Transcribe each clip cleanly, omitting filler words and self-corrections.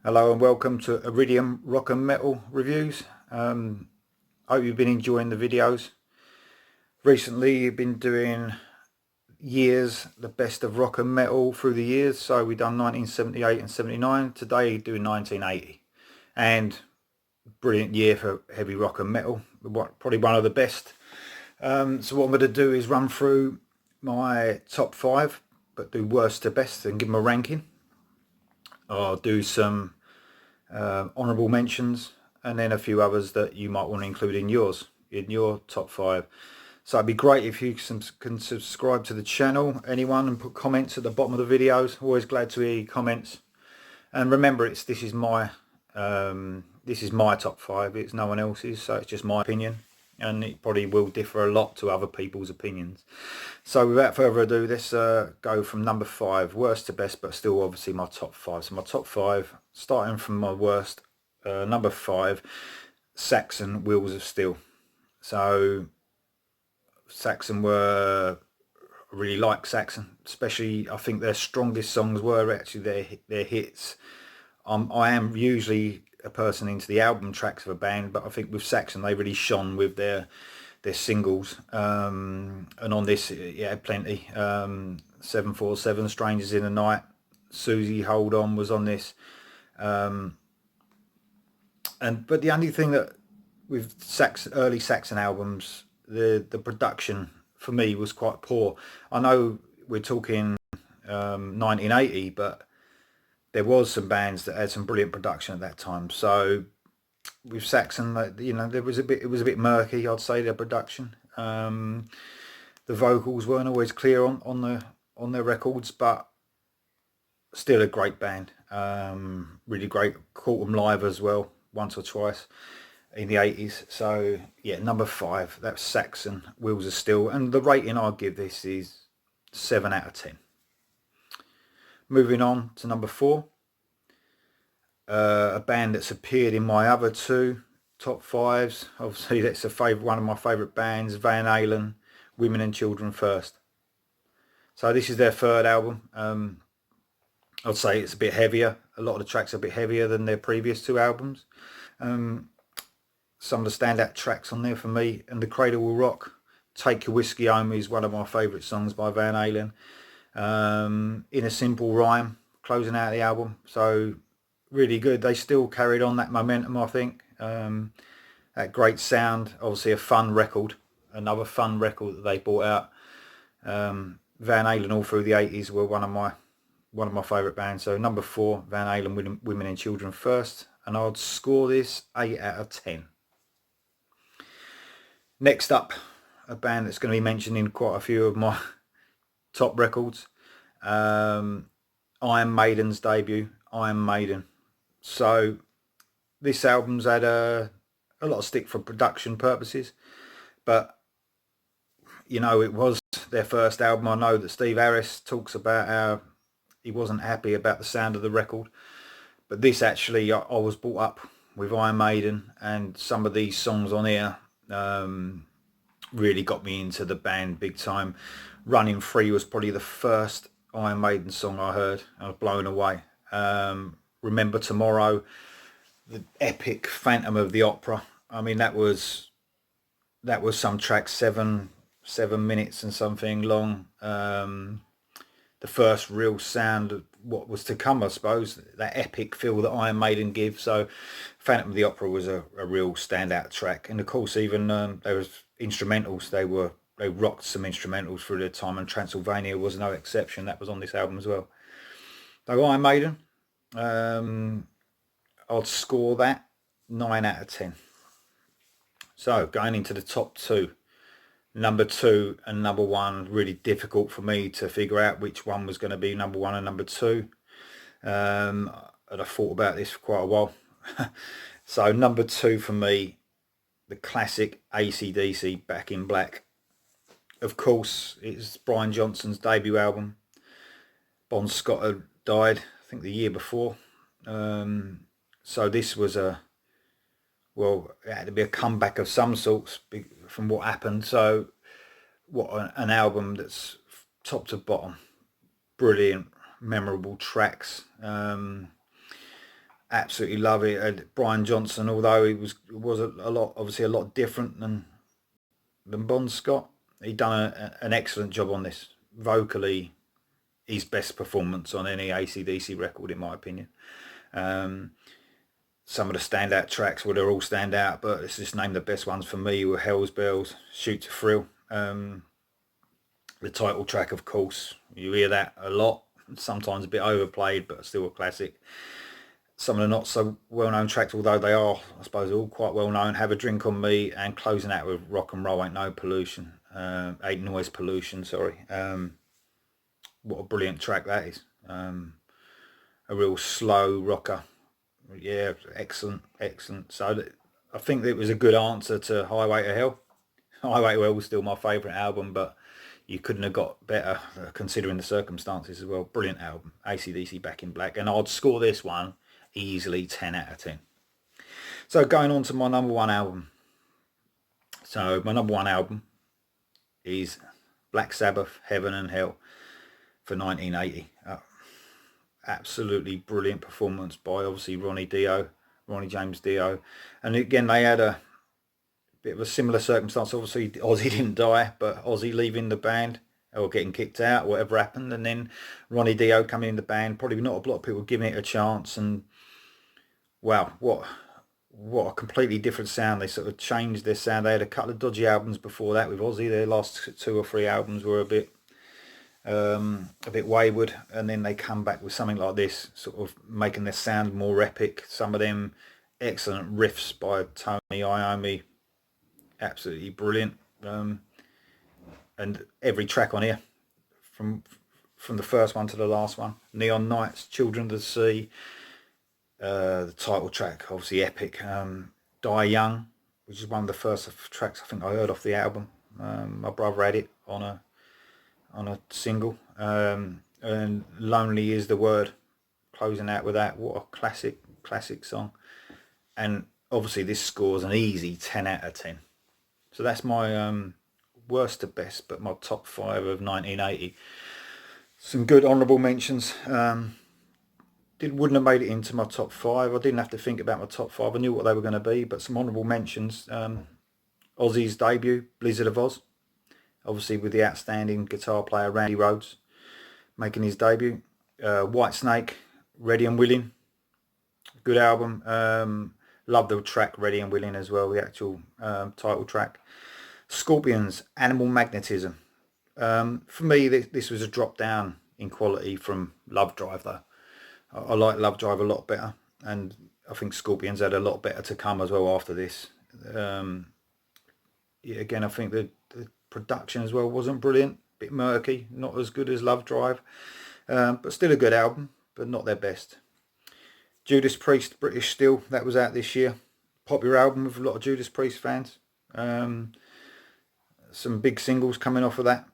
Hello and welcome to Iridium Rock and Metal Reviews. Hope you've been enjoying the videos. Recently you've been doing years, the best of rock and metal through the years. So we've done 1978 and 79. Today doing 1980. And brilliant year for heavy rock and metal. Probably one of the best. So what I'm going to do is run through my top 5, but do worst to best and give them a ranking. I'll do some honourable mentions, and then a few others that you might want to include in your top 5. So it'd be great if you can subscribe to the channel, anyone, and put comments at the bottom of the videos. Always glad to hear your comments. And remember, this is my top 5. It's no one else's, so it's just my opinion, and it probably will differ a lot to other people's opinions. So without further ado, let's go from number 5, worst to best, but still obviously my top 5. So my top 5, starting from my worst, number 5, Saxon, Wheels of Steel. So Saxon I really like Saxon, especially I think their strongest songs were actually their hits. I am usually a person into the album tracks of a band, but I think with Saxon they really shone with their singles, and on this it had plenty. 747, Strangers in the Night, Susie, Hold On was on this, but the only thing that with early Saxon albums, the production for me was quite poor. I know we're talking 1980, but there was some bands that had some brilliant production at that time. So with Saxon, it was a bit murky, I'd say, their production. The vocals weren't always clear on their records, but still a great band. Really great. Caught them live as well, once or twice in the 80s. So yeah, number 5, that's Saxon, Wheels of Steel, and the rating I'll give this is 7 out of 10. Moving on to number 4, a band that's appeared in my other 2 top 5s. Obviously that's one of my favourite bands, Van Halen, Women and Children First. So this is their 3rd album. I'd say it's a bit heavier. A lot of the tracks are a bit heavier than their previous 2 albums. Some of the standout tracks on there for me, And the Cradle Will Rock, Take Your Whiskey Home is one of my favourite songs by Van Halen. In a Simple Rhyme, closing out the album. So really good. They still carried on that momentum, I think. That great sound, obviously a fun record, another fun record that they brought out. Van Halen all through the 80s were one of my favourite bands. So number 4, Van Halen, Women and Children First, and I'd score this 8 out of 10. Next up, a band that's going to be mentioned in quite a few of my top records, Iron Maiden's debut, Iron Maiden. So this album's had a lot of stick for production purposes, but it was their first album. I know that Steve Harris talks about how he wasn't happy about the sound of the record, but this actually, I was brought up with Iron Maiden, and some of these songs on here really got me into the band big time. Running Free was probably the first Iron Maiden song I heard. I was blown away. Remember Tomorrow, the epic Phantom of the Opera. I mean, that was some track, 7 minutes and something long. The first real sound of what was to come, I suppose, that epic feel that Iron Maiden give. So Phantom of the Opera was a real standout track, and of course even there was instrumentals. They rocked some instrumentals through their time, and Transylvania was no exception. That was on this album as well. So Iron Maiden, I'd score that 9 out of 10. So going into the top 2, number 2 and number 1, really difficult for me to figure out which one was going to be number 1 and number 2. And I thought about this for quite a while. So number 2 for me, the classic AC/DC, Back in Black. Of course, it's Brian Johnson's debut album. Bon Scott had died, I think, the year before. So this was it had to be a comeback of some sorts from what happened. So what an album that's top to bottom, brilliant, memorable tracks, absolutely love it. And Brian Johnson, although he was a lot, obviously a lot different than Bon Scott, he done an excellent job on this. Vocally, his best performance on any AC/DC record, in my opinion. Some of the standout tracks, well, they're all standout, but let's just name the best ones for me were Hell's Bells, Shoot to Thrill. The title track, of course, you hear that a lot, sometimes a bit overplayed, but still a classic. Some of the not so well-known tracks, although they are, I suppose, all quite well-known, Have a Drink on Me, and closing out with Rock and Roll Ain't No Pollution, Ain't Noise Pollution, sorry. What a brilliant track that is. A real slow rocker. Yeah, excellent. So I think it was a good answer to Highway to Hell. Highway to Hell was still my favourite album, but you couldn't have got better considering the circumstances as well. Brilliant album, AC/DC Back in Black, and I'd score this one easily 10 out of 10. So going on to my number one album. So my number one album is Black Sabbath, Heaven and Hell for 1980. Absolutely brilliant performance by obviously Ronnie James Dio, and again they had a bit of a similar circumstance. Obviously Ozzy didn't die, but Ozzy leaving the band or getting kicked out, whatever happened, and then Ronnie Dio coming in the band, probably not a lot of people giving it a chance, and wow, what a completely different sound. They sort of changed their sound. They had a couple of dodgy albums before that with Ozzy. Their last 2 or 3 albums were a bit wayward, and then they come back with something like this, sort of making their sound more epic. Some of them excellent riffs by Tony Iommi, absolutely brilliant, and every track on here, from the first one to the last one, Neon Nights, Children of the Sea, the title track, obviously epic, Die Young, which is one of the first tracks I think I heard off the album. My brother had it on a single, and Lonely Is the Word, closing out with that. What a classic song. And obviously this scores an easy 10 out of 10. So that's my worst to best, but my top 5 of 1980. Some good honourable mentions. Wouldn't have made it into my top 5. I didn't have to think about my top 5. I knew what they were going to be, but some honourable mentions. Ozzy's debut, Blizzard of Oz, obviously with the outstanding guitar player Randy Rhoads making his debut. Whitesnake, Ready and Willing, good album. Love the track Ready and Willing as well, the actual title track. Scorpions, Animal Magnetism. For me, this was a drop down in quality from Love Drive, though. I like Love Drive a lot better, and I think Scorpions had a lot better to come as well after this. Yeah, again, I think the production as well wasn't brilliant, bit murky, not as good as Love Drive, but still a good album, but not their best. Judas Priest, British Steel, that was out this year. Popular album with a lot of Judas Priest fans. Some big singles coming off of that.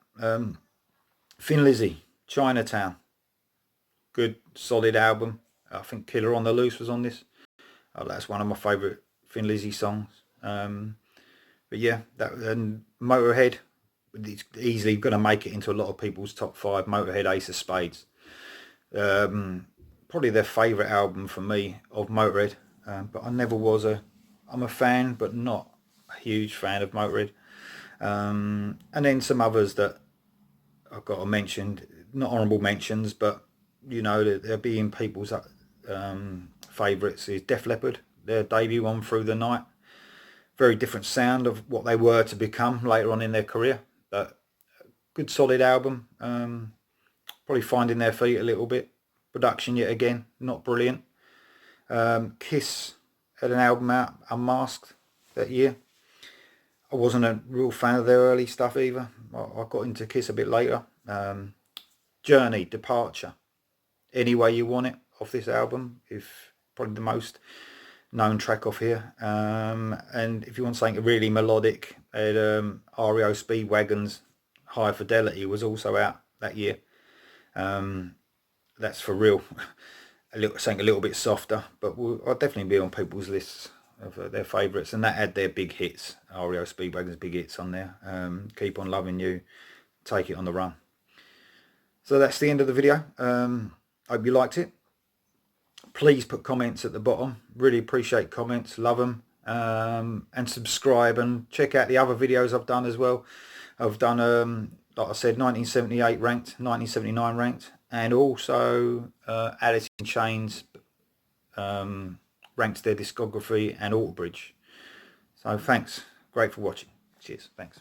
Thin Lizzy, Chinatown, good solid album. I think Killer on the Loose was on this. That's one of my favourite Thin Lizzy songs. But yeah, that, and Motorhead, it's easily going to make it into a lot of people's top 5. Motorhead, Ace of Spades. Probably their favourite album for me of Motorhead. But I never was I'm a fan, but not a huge fan of Motorhead. And then some others that I've got to mention, not honourable mentions, but you know, they're being people's favourites, is Def Leppard, their debut on Through the Night. Very different sound of what they were to become later on in their career, but good solid album. Probably finding their feet a little bit. Production yet again, not brilliant. Kiss had an album out, Unmasked, that year. I wasn't a real fan of their early stuff either. I got into Kiss a bit later. Journey, Departure, Any Way You Want It off this album, if probably the most known track off here. And if you want something really melodic, REO Speedwagon's High Fidelity was also out that year. That's for real. Something a little bit softer, but I'll definitely be on people's lists of their favourites, and that had their big hits, REO Speedwagon's big hits on there. Keep on Loving You, Take It on the Run. So that's the end of the video. Hope you liked it. please put comments at the bottom. Really appreciate comments, love them. And subscribe and check out the other videos I've done as well. I've done, like I said, 1978 ranked, 1979 ranked, and also Alice in Chains ranked their discography and Alter Bridge. So thanks. Great for watching. Cheers. Thanks.